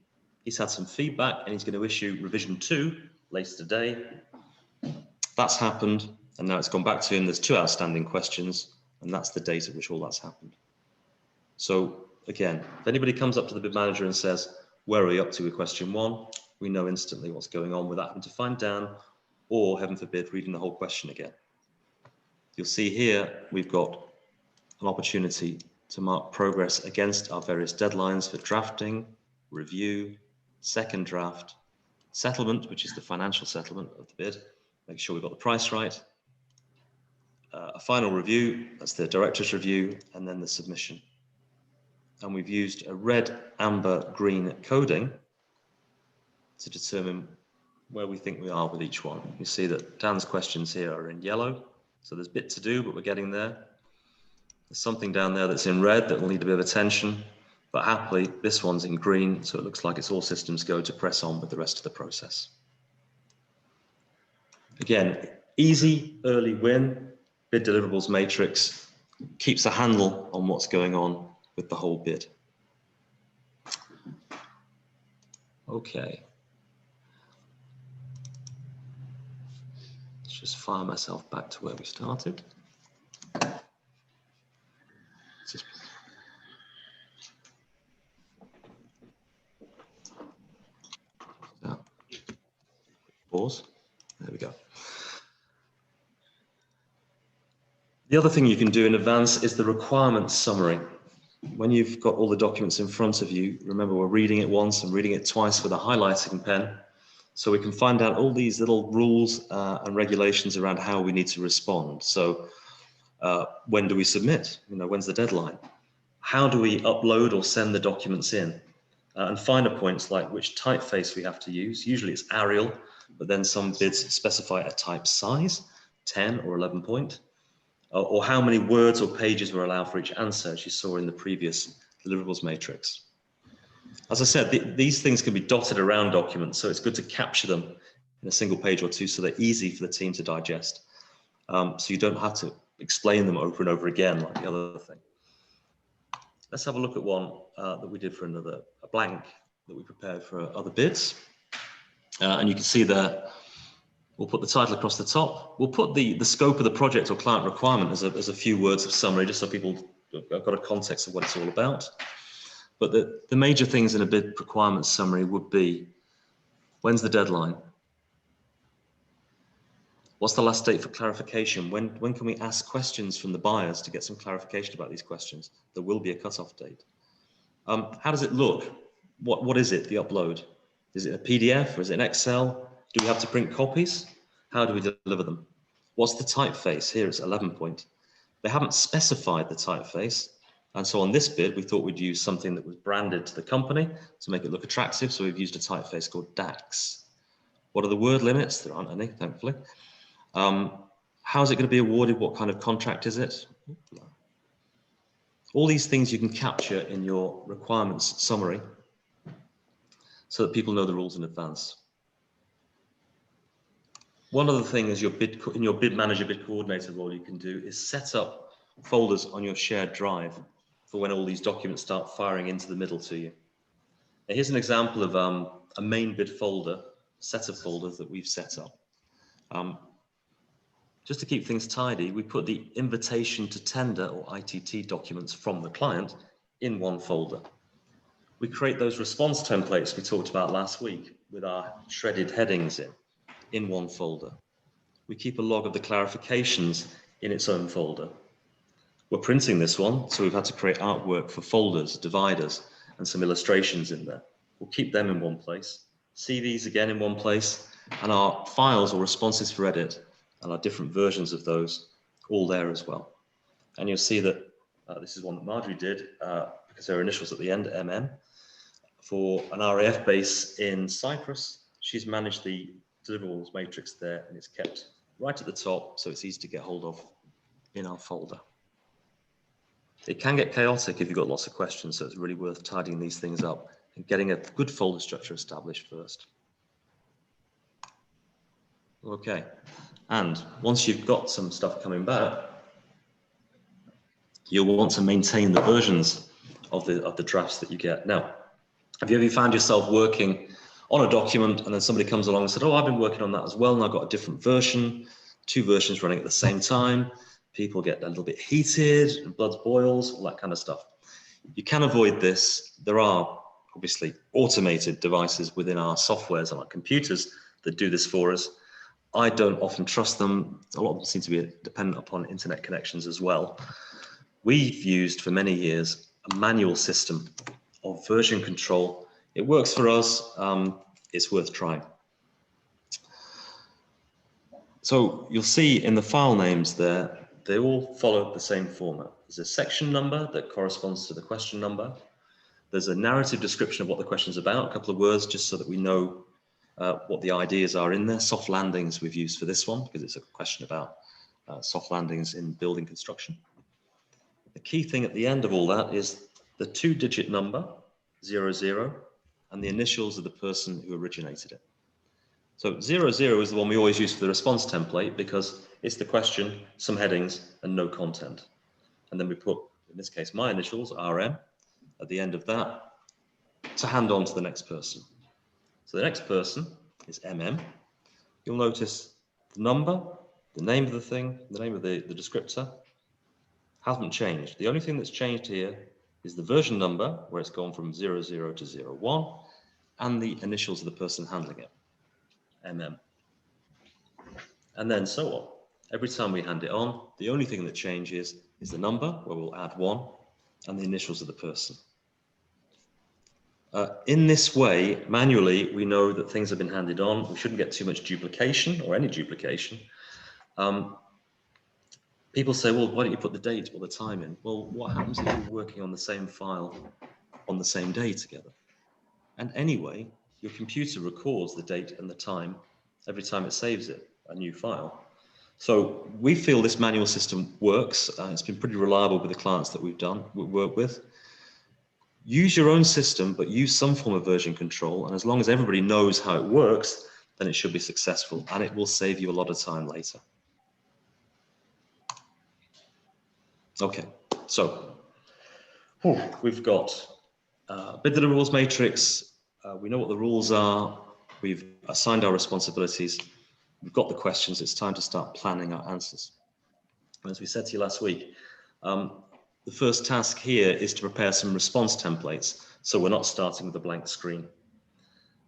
He's had some feedback and he's going to issue revision 2 later today. That's happened and now it's gone back to him. There's 2 outstanding questions and that's the date at which all that's happened. So again, if anybody comes up to the bid manager and says, where are we up to with question 1? We know instantly what's going on without having to find Dan or, heaven forbid, reading the whole question again. You'll see here, we've got an opportunity to mark progress against our various deadlines for drafting, review, second draft, settlement, which is the financial settlement of the bid, make sure we've got the price right, a final review, that's the director's review, and then the submission. And we've used a red, amber, green coding to determine where we think we are with each one. You see that Dan's questions here are in yellow, so there's a bit to do, but we're getting there. There's something down there that's in red that will need a bit of attention, but happily this one's in green, so it looks like it's all systems go to press on with the rest of the process. Again, easy early win, bid deliverables matrix, keeps a handle on what's going on with the whole bid. Okay. Let's just fire myself back to where we started. Just pause. There we go. The other thing you can do in advance is the requirements summary. When you've got all the documents in front of you, remember we're reading it once and reading it twice with a highlighting pen, so we can find out all these little rules and regulations around how we need to respond. So when do we submit? When's the deadline? How do we upload or send the documents in? And finer points like which typeface we have to use. Usually it's Arial, but then some bids specify a type size, 10 or 11 point. Or how many words or pages were allowed for each answer, as you saw in the previous deliverables matrix. As I said, these things can be dotted around documents, so it's good to capture them in a single page or two so they're easy for the team to digest. So you don't have to explain them over and over again like the other thing. Let's have a look at one that we did for a blank that we prepared for other bids. And you can see there, we'll put the title across the top. We'll put the scope of the project or client requirement as a few words of summary, just so people have got a context of what it's all about. But the major things in a bid requirements summary would be, when's the deadline? What's the last date for clarification? When can we ask questions from the buyers to get some clarification about these questions? There will be a cutoff date. How does it look? What is it, the upload? Is it a PDF or is it an Excel? Do we have to print copies? How do we deliver them? What's the typeface? Here it's 11 point. They haven't specified the typeface. And so on this bid, we thought we'd use something that was branded to the company to make it look attractive. So we've used a typeface called DAX. What are the word limits? There aren't any, thankfully. How is it going to be awarded? What kind of contract is it? All these things you can capture in your requirements summary so that people know the rules in advance. One other thing is in your bid manager, bid coordinator role you can do is set up folders on your shared drive for when all these documents start firing into the middle to you. Now, here's an example of a main bid folder, set of folders that we've set up. Just to keep things tidy, we put the invitation to tender or ITT documents from the client in one folder. We create those response templates we talked about last week with our shredded headings in one folder. We keep a log of the clarifications in its own folder. We're printing this one, so we've had to create artwork for folders, dividers, and some illustrations in there. We'll keep them in one place, CVs again in one place, and our files or responses for edit and our different versions of those all there as well. And you'll see that this is one that Marjorie did because there are initials at the end, MM. For an RAF base in Cyprus, she's managed the deliverables matrix there, and it's kept right at the top, so it's easy to get hold of in our folder. It can get chaotic if you've got lots of questions, so it's really worth tidying these things up and getting a good folder structure established first. Okay, and once you've got some stuff coming back, you'll want to maintain the versions of the drafts that you get. Now, have you ever found yourself working on a document and then somebody comes along and said, oh, I've been working on that as well, and I've got a different version, 2 versions running at the same time. People get a little bit heated, and blood boils, all that kind of stuff. You can avoid this. There are obviously automated devices within our softwares and our computers that do this for us. I don't often trust them. A lot of them seem to be dependent upon internet connections as well. We've used for many years a manual system of version control. It works for us. It's worth trying. So you'll see in the file names there, they all follow the same format. There's a section number that corresponds to the question number. There's a narrative description of what the question is about, a couple of words just so that we know what the ideas are in there. Soft landings we've used for this one because it's a question about soft landings in building construction. The key thing at the end of all that is the 2-digit number, 00, and the initials of the person who originated it. So 00 is the one we always use for the response template because it's the question, some headings, and no content. And then we put, in this case, my initials, RM, at the end of that to hand on to the next person. So the next person is MM. You'll notice the number, the name of the thing, the name of the descriptor hasn't changed. The only thing that's changed here is the version number, where it's gone from 00 to 01, and the initials of the person handling it, MM. And then so on. Every time we hand it on, the only thing that changes is the number, where we'll add 1, and the initials of the person. In this way, manually, we know that things have been handed on. We shouldn't get too much duplication or any duplication. People say, well, why don't you put the date or the time in? Well, what happens if you're working on the same file on the same day together? And anyway, your computer records the date and the time every time it saves it, a new file. So we feel this manual system works. It's been pretty reliable with the clients that we work with. Use your own system, but use some form of version control. And as long as everybody knows how it works, then it should be successful and it will save you a lot of time later. Okay, so we've got bid deliverables matrix. We know what the rules are. We've assigned our responsibilities. We've got the questions. It's time to start planning our answers. As we said to you last week, the first task here is to prepare some response templates, so we're not starting with a blank screen.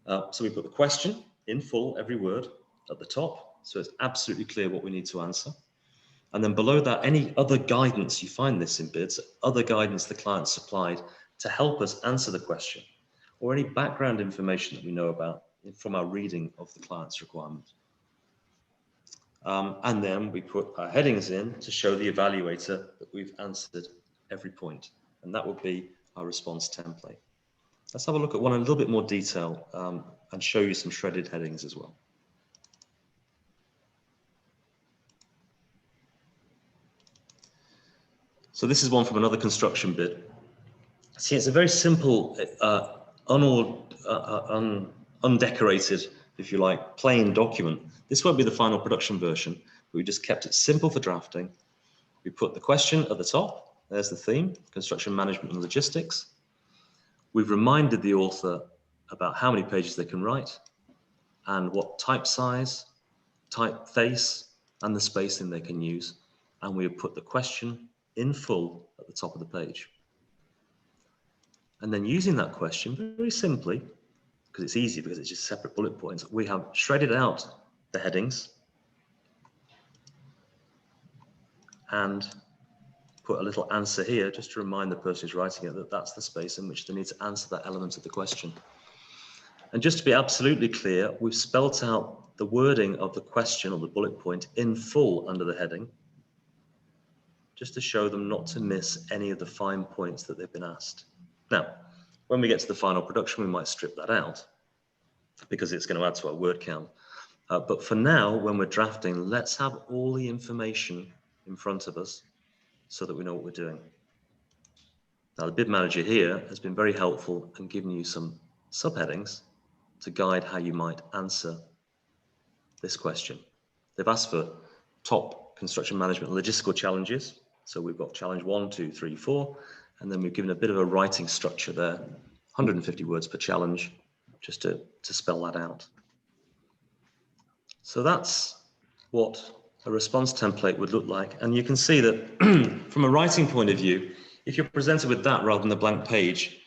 So we put the question in full, every word, at the top, so it's absolutely clear what we need to answer. And then below that, any other guidance, you find this in bids, other guidance the client supplied to help us answer the question, or any background information that we know about from our reading of the client's requirement. And then we put our headings in to show the evaluator that we've answered every point. And that would be our response template. Let's have a look at one in a little bit more detail and show you some shredded headings as well. So this is one from another construction bid. See, it's a very simple, undecorated, if you like, plain document. This won't be the final production version, but we just kept it simple for drafting. We put the question at the top. There's the theme, construction management and logistics. We've reminded the author about how many pages they can write and what type size, typeface, and the spacing they can use. And we have put the question in full at the top of the page. And then using that question very simply, because it's easy because it's just separate bullet points, we have shredded out the headings and put a little answer here just to remind the person who's writing it that that's the space in which they need to answer that element of the question. And just to be absolutely clear, we've spelt out the wording of the question or the bullet point in full under the heading, just to show them not to miss any of the fine points that they've been asked. Now, when we get to the final production, we might strip that out because it's going to add to our word count. But for now, when we're drafting, let's have all the information in front of us so that we know what we're doing. Now, the bid manager here has been very helpful and given you some subheadings to guide how you might answer this question. They've asked for top construction management logistical challenges. So we've got challenge 1, 2, 3, 4, and then we've given a bit of a writing structure there, 150 words per challenge, just to spell that out. So that's what a response template would look like. And you can see that from a writing point of view, if you're presented with that rather than a blank page,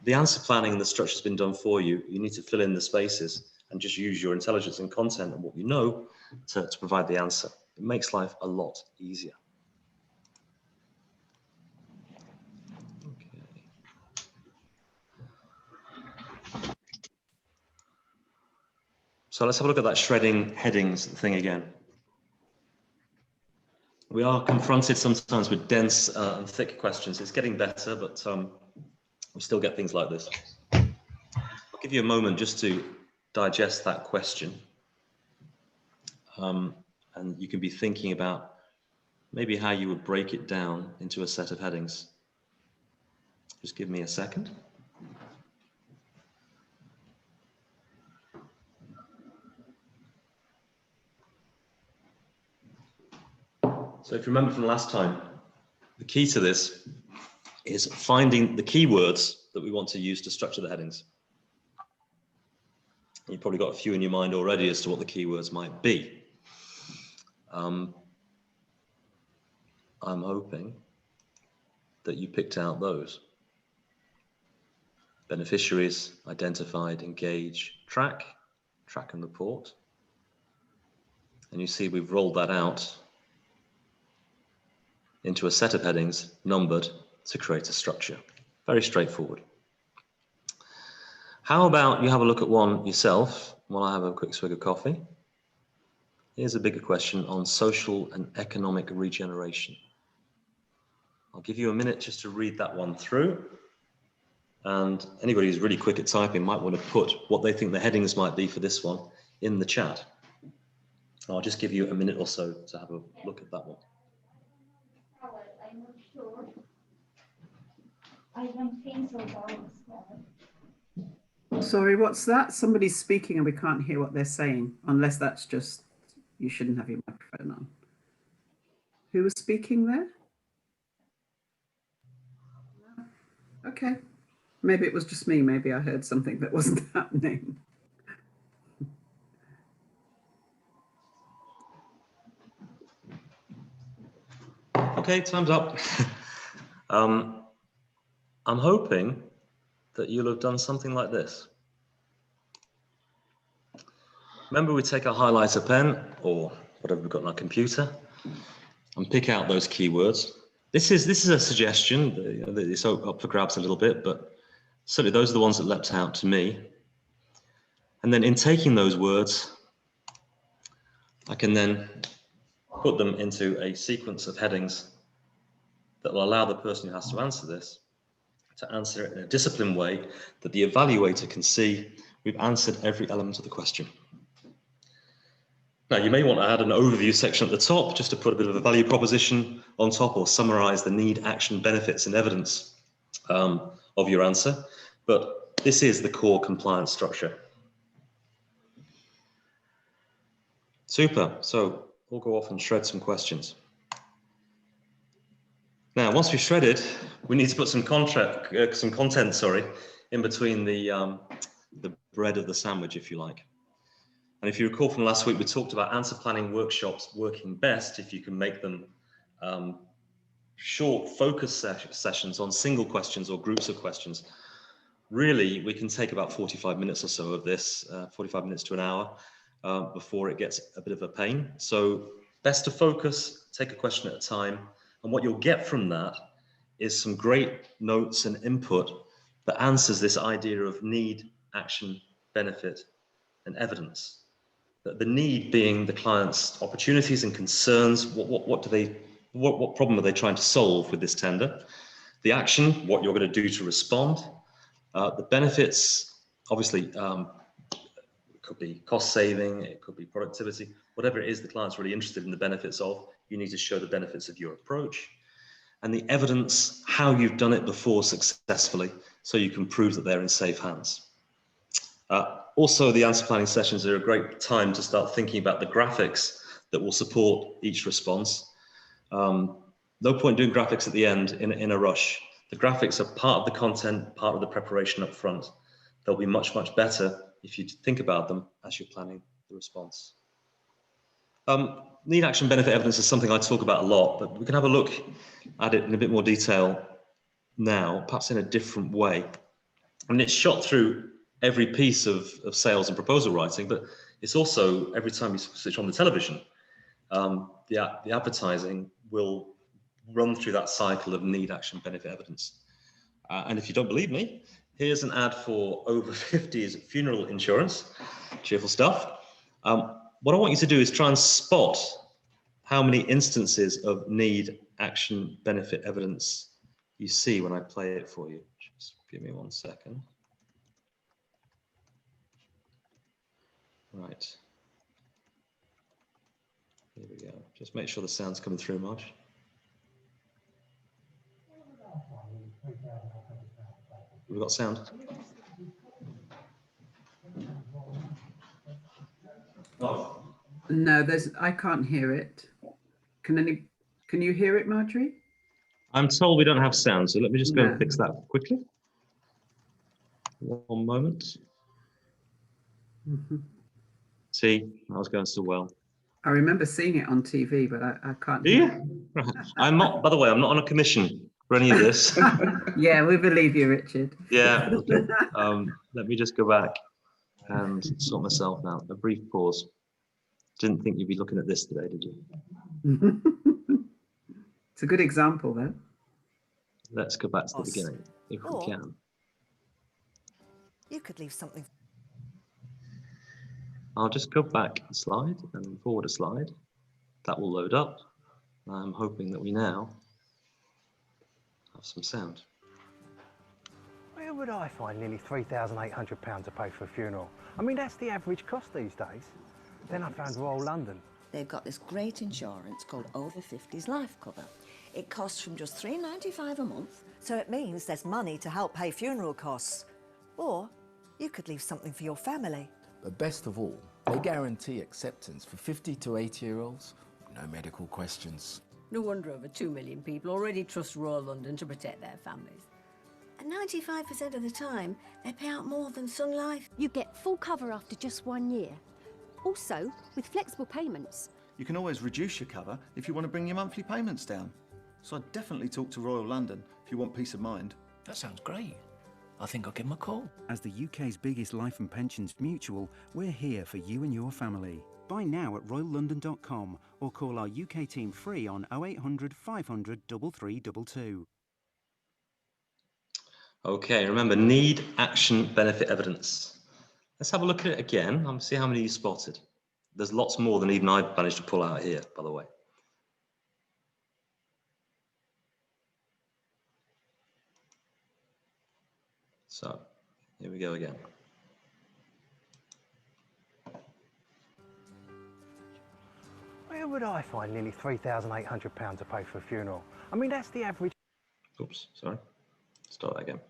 the answer planning and the structure has been done for you. You need to fill in the spaces and just use your intelligence and content and what you know to provide the answer. It makes life a lot easier. Okay. So let's have a look at that shredding headings thing again. We are confronted sometimes with dense and thick questions. It's getting better, but we still get things like this. I'll give you a moment just to digest that question. And you can be thinking about maybe how you would break it down into a set of headings. Just give me a second. So if you remember from last time, the key to this is finding the keywords that we want to use to structure the headings. You've probably got a few in your mind already as to what the keywords might be. I'm hoping that you picked out those. Beneficiaries, identified, engage, track and report. And you see we've rolled that out into a set of headings numbered to create a structure. Very straightforward. How about you have a look at one yourself while I have a quick swig of coffee? Here's a bigger question on social and economic regeneration. I'll give you a minute just to read that one through. And anybody who's really quick at typing might want to put what they think the headings might be for this one in the chat. I'll just give you a minute or so to have a look at that one. I'm not sure. I don't think so. Sorry, what's that? Somebody's speaking and we can't hear what they're saying, unless that's just, you shouldn't have your microphone on. Who was speaking there? Okay, maybe it was just me. Maybe I heard something that wasn't happening. Okay, time's up. I'm hoping that you'll have done something like this. Remember, we take our highlighter pen or whatever we've got on our computer and pick out those keywords. This is a suggestion. It's up for grabs a little bit, but certainly those are the ones that leapt out to me. And then in taking those words, I can then put them into a sequence of headings that will allow the person who has to answer this to answer it in a disciplined way that the evaluator can see we've answered every element of the question. Now, you may want to add an overview section at the top just to put a bit of a value proposition on top or summarize the need, action, benefits, and evidence of your answer. But this is the core compliance structure. Super. So we'll go off and shred some questions. Now, once we've shredded, we need to put some content, in between the bread of the sandwich, if you like. And if you recall from last week, we talked about answer planning workshops working best if you can make them short focus sessions on single questions or groups of questions. Really, we can take about 45 minutes or so of this, 45 minutes to an hour, before it gets a bit of a pain. So best to focus, take a question at a time, And what you'll get from that is some great notes and input that answers this idea of need, action, benefit, and evidence. That the need being the client's opportunities and concerns, what problem are they trying to solve with this tender? The action, what you're going to do to respond. The benefits, obviously, it could be cost saving, it could be productivity, whatever it is the client's really interested in the benefits of, you need to show the benefits of your approach. And the evidence, how you've done it before successfully, so you can prove that they're in safe hands. Also, the answer planning sessions are a great time to start thinking about the graphics that will support each response. No point doing graphics at the end in a rush. The graphics are part of the content, part of the preparation up front. They'll be much, much better if you think about them as you're planning the response. Need, action, benefit, evidence is something I talk about a lot, but we can have a look at it in a bit more detail now, perhaps in a different way. I mean, it's shot through every piece of sales and proposal writing, but it's also every time you switch on the television, the advertising will run through that cycle of need, action, benefit, evidence. And if you don't believe me, here's an ad for over 50s funeral insurance, cheerful stuff. What I want you to do is try and spot how many instances of need, action, benefit, evidence you see when I play it for you. Just give me 1 second. Right. Here we go. Just make sure the sound's coming through, Marge. We've got sound. Oh. No, I can't hear it. Can you hear it, Marjorie? I'm told we don't have sound, so let me just go No. and fix that quickly. 1 moment. Mm-hmm. See, I was going so well. I remember seeing it on TV, but I can't Do hear you? Right. I'm not, by the way, I'm not on a commission for any of this. Yeah, we believe you, Richard. Yeah. Okay. Let me just go back and sort myself out. A brief pause. Didn't think you'd be looking at this today, did you? It's a good example, though. Let's go back to the beginning, if we can. You could leave something. I'll just go back a slide and forward a slide. That will load up. I'm hoping that we now have some sound. Where would I find nearly £3,800 to pay for a funeral? I mean, that's the average cost these days. Then I found Royal London. They've got this great insurance called Over 50s Life Cover. It costs from just £3.95 a month. So it means there's money to help pay funeral costs. Or you could leave something for your family. But best of all, they guarantee acceptance for 50 to 80-year-olds, no medical questions. No wonder over 2 million people already trust Royal London to protect their families. And 95% of the time, they pay out more than Sun Life. You get full cover after just 1 year. Also, with flexible payments. You can always reduce your cover if you want to bring your monthly payments down. So I'd definitely talk to Royal London if you want peace of mind. That sounds great. I think I'll give them a call. As the UK's biggest life and pensions mutual, we're here for you and your family. Buy now at royallondon.com or call our UK team free on 0800 500 3322. Okay, remember, need, action, benefit, evidence. Let's have a look at it again and see how many you spotted. There's lots more than even I've managed to pull out here, by the way. So, here we go again. Where would I find nearly £3,800 to pay for a funeral? I mean, that's the average. Oops, sorry. Start that again.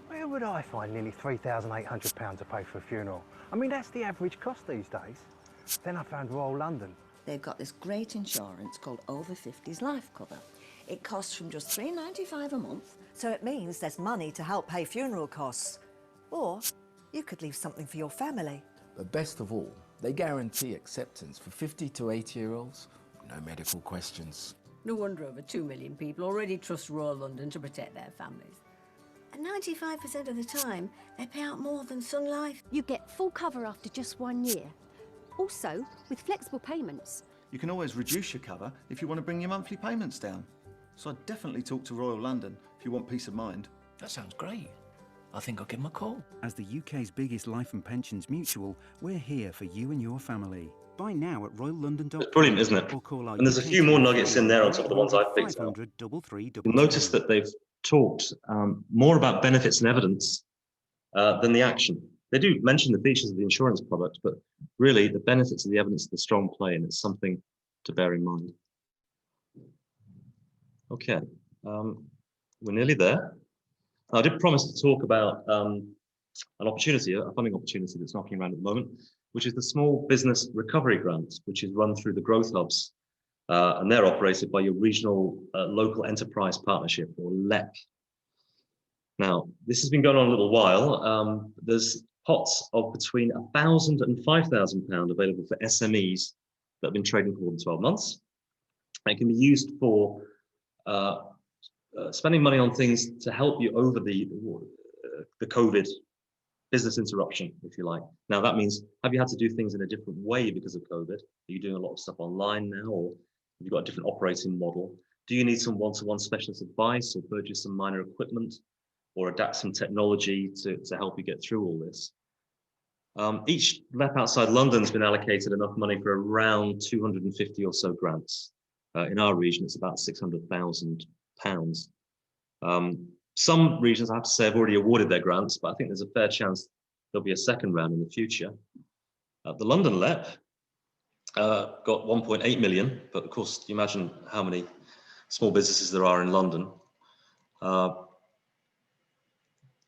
Where would I find nearly £3,800 to pay for a funeral? I mean, that's the average cost these days. Then I found Royal London. They've got this great insurance called Over 50s Life Cover. It costs from just £3.95 a month. So it means there's money to help pay funeral costs. Or you could leave something for your family. But best of all, they guarantee acceptance for 50 to 80-year-olds, no medical questions. No wonder over 2 million people already trust Royal London to protect their families. And 95% of the time, they pay out more than Sun Life. You get full cover after just 1 year. Also, with flexible payments. You can always reduce your cover if you want to bring your monthly payments down. So I'd definitely talk to Royal London if you want peace of mind. That sounds great. I think I'll give them a call. As the UK's biggest life and pensions mutual, we're here for you and your family. Buy now at royallondon.com. It's brilliant, isn't it? Or call our And there's a UK few more team nuggets in there on top of the ones I've picked out. 500 3322. You'll notice that they've talked more about benefits and evidence than the action. They do mention the features of the insurance product, but really the benefits of the evidence is a strong play, and it's something to bear in mind. Okay, we're nearly there. I did promise to talk about an opportunity, a funding opportunity that's knocking around at the moment, which is the Small Business Recovery Grant, which is run through the Growth Hubs, and they're operated by your Regional Local Enterprise Partnership, or LEP. Now, this has been going on a little while. There's pots of between £1,000 and £5,000 available for SMEs that have been trading for more than 12 months. And it can be used for spending money on things to help you over the COVID business interruption, if you like. Now, that means, have you had to do things in a different way because of COVID? Are you doing a lot of stuff online now, or have you got a different operating model? Do you need some one-to-one specialist advice, or purchase some minor equipment, or adapt some technology to help you get through all this? Each LEP outside London's been allocated enough money for around 250 or so grants. In our region, it's about £600,000. Some regions, I have to say, have already awarded their grants, but I think there's a fair chance there'll be a second round in the future. The London LEP got 1.8 million, but of course, you imagine how many small businesses there are in London.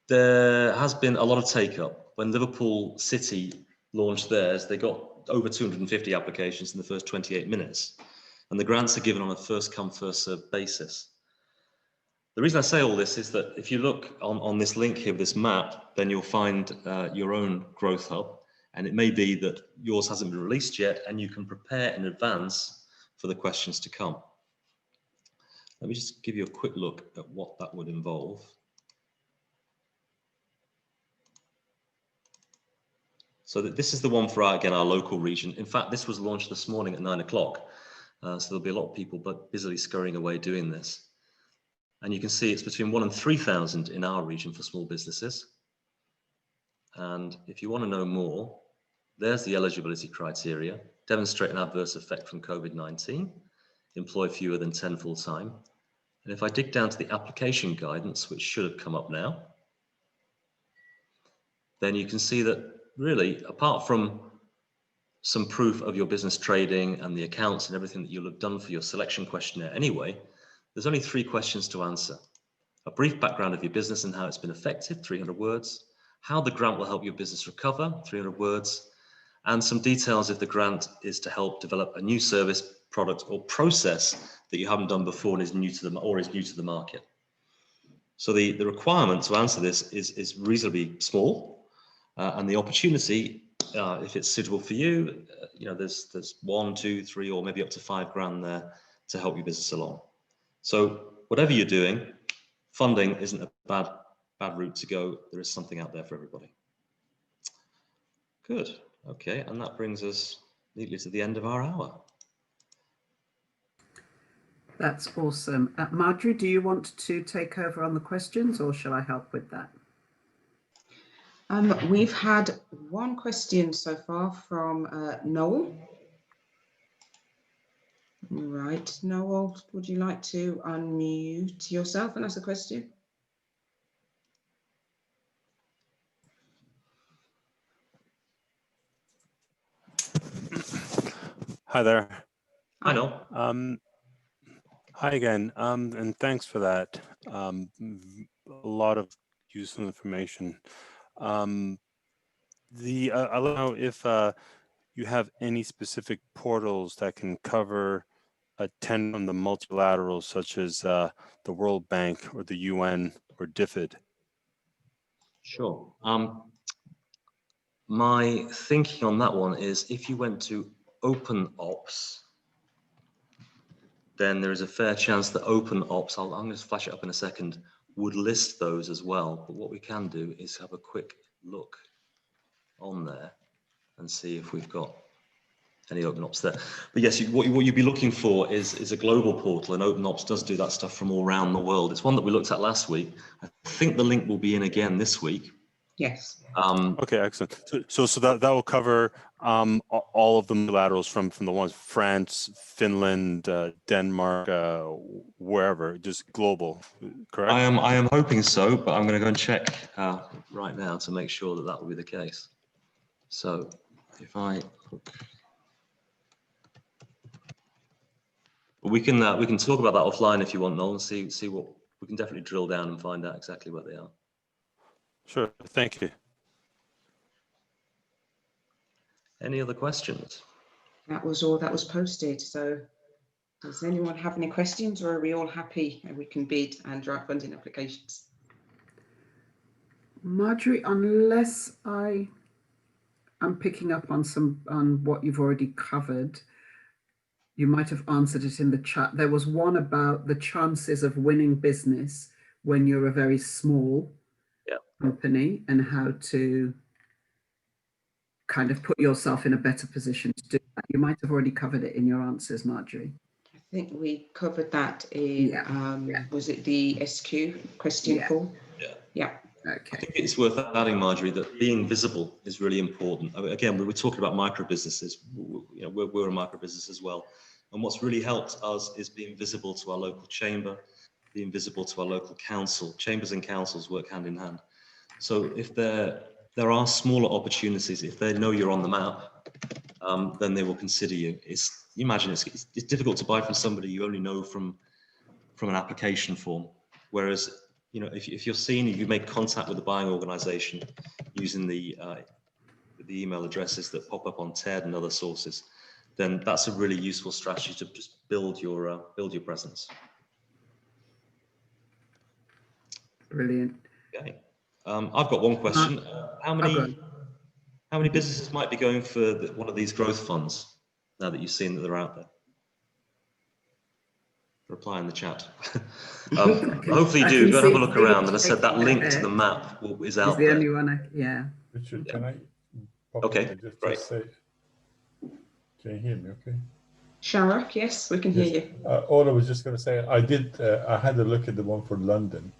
There has been a lot of take-up. When Liverpool City launched theirs, they got over 250 applications in the first 28 minutes. And the grants are given on a first-come, first-served basis. The reason I say all this is that if you look on this link here, this map, then you'll find your own growth hub. And it may be that yours hasn't been released yet, and you can prepare in advance for the questions to come. Let me just give you a quick look at what that would involve. So this is the one for again, our local region. In fact, this was launched this morning at 9 o'clock. So there'll be a lot of people but busily scurrying away doing this. And you can see it's between 1,000 and 3,000 in our region for small businesses. And if you want to know more, there's the eligibility criteria. Demonstrate an adverse effect from COVID-19. Employ fewer than 10 full-time. And if I dig down to the application guidance, which should have come up now, then you can see that really, apart from some proof of your business trading and the accounts and everything that you'll have done for your selection questionnaire anyway, there's only 3 questions to answer. A brief background of your business and how it's been affected, 300 words. How the grant will help your business recover, 300 words. And some details if the grant is to help develop a new service, product, or process that you haven't done before and is new to the market. So the requirement to answer this is reasonably small, and the opportunity, if it's suitable for you, there's 1, 2, 3, or maybe up to 5 grand there to help your business along. So whatever you're doing, funding isn't a bad route to go. There is something out there for everybody. Good. Okay, and that brings us neatly to the end of our hour. That's awesome. Marjorie, do you want to take over on the questions, or shall I help with that? We've had one question so far from Noel. Right, Noel, would you like to unmute yourself and ask a question? Hi there. Hi, Noel. Hi again, and thanks for that. A lot of useful information. I don't know if you have any specific portals that can cover attend from the multilaterals, such as the World Bank or the UN or DFID. Sure. My thinking on that one is if you went to OpenOps, then there is a fair chance that OpenOps, I'm going to flash it up in a second, would list those as well. But what we can do is have a quick look on there and see if we've got OpenOps there. But yes, what you'd be looking for is a global portal, and OpenOps does do that stuff from all around the world. It's one that we looked at last week. I think the link will be in again this week. Yes. Okay, excellent. So that will cover all of the multilaterals from the ones France, Finland, Denmark, wherever, just global, correct? I am hoping so, but I'm going to go and check right now to make sure that will be the case. So if I look, we can talk about that offline if you want, Noel, and see what we can definitely drill down and find out exactly what they are. Sure, thank you. Any other questions? That was all that was posted. So does anyone have any questions, or are we all happy and we can bid and draft funding applications? Marjorie, unless I'm picking up on what you've already covered, you might have answered it in the chat. There was one about the chances of winning business when you're a very small company and how to kind of put yourself in a better position to do that. You might have already covered it in your answers, Marjorie. I think we covered that in, was it the SQ question form? Yeah. Okay. I think it's worth adding, Marjorie, that being visible is really important. I mean, again, we were talking about micro businesses. We're a micro business as well. And what's really helped us is being visible to our local chamber, being visible to our local council. Chambers and councils work hand in hand. So if there are smaller opportunities, if they know you're on the map, then they will consider you. You imagine it's difficult to buy from somebody you only know from an application form. Whereas, if you're seen, you make contact with the buying organisation using the email addresses that pop up on TED and other sources, then that's a really useful strategy to just build your presence. Brilliant. Okay. I've got one question. How many businesses might be going for one of these growth funds now that you've seen that they're out there? Reply in the chat. Hopefully you do. Go and have a look around. And I said that link to the map is out there. The only one, Richard, can I? Okay, great. Just say, can you hear me? Okay. Sharak, yes, we can hear you. All I was just going to say, I had a look at the one for London,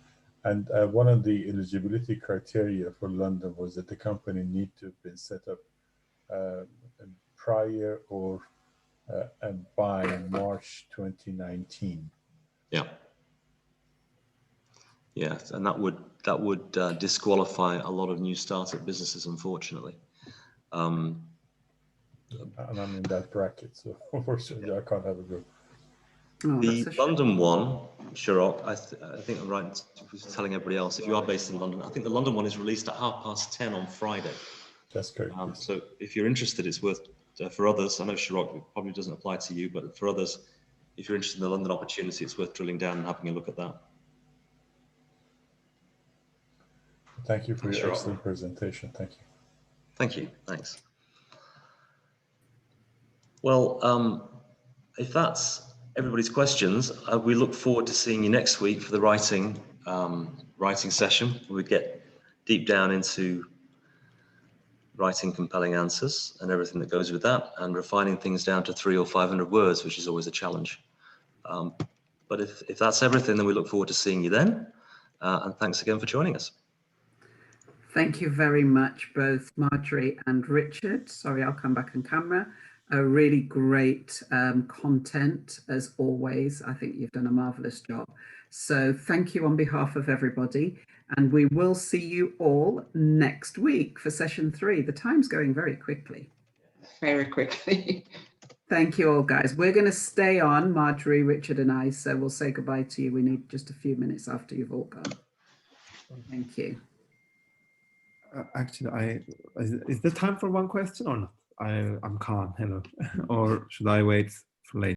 and one of the eligibility criteria for London was that the company need to have been set up prior or by March 2019. Yeah. Yes, and that would disqualify a lot of new startup businesses, unfortunately. And I'm in that bracket, so unfortunately I can't have a go. The London one, Sharak, I think I'm right in telling everybody else, if you are based in London, I think the London one is released at 10:30 on Friday. That's correct. So if you're interested, it's worth, for others, I know Sharak probably doesn't apply to you, but for others, if you're interested in the London opportunity, it's worth drilling down and having a look at that. Thank you for your excellent presentation. Thank you. Thank you. Thanks. Well, if that's everybody's questions, we look forward to seeing you next week for the writing session. We get deep down into writing compelling answers and everything that goes with that, and refining things down to 300 or 500 words, which is always a challenge. But if that's everything, then we look forward to seeing you then. And thanks again for joining us. Thank you very much, both Marjorie and Richard. Sorry, I'll come back on camera. A really great content, as always. I think you've done a marvelous job. So thank you on behalf of everybody. And we will see you all next week for session 3. The time's going very quickly. Very quickly. Thank you all, guys. We're going to stay on, Marjorie, Richard and I, so we'll say goodbye to you. We need just a few minutes after you've all gone. Thank you. Actually, is there time for one question or not? I'm calm, hello. Or should I wait for later?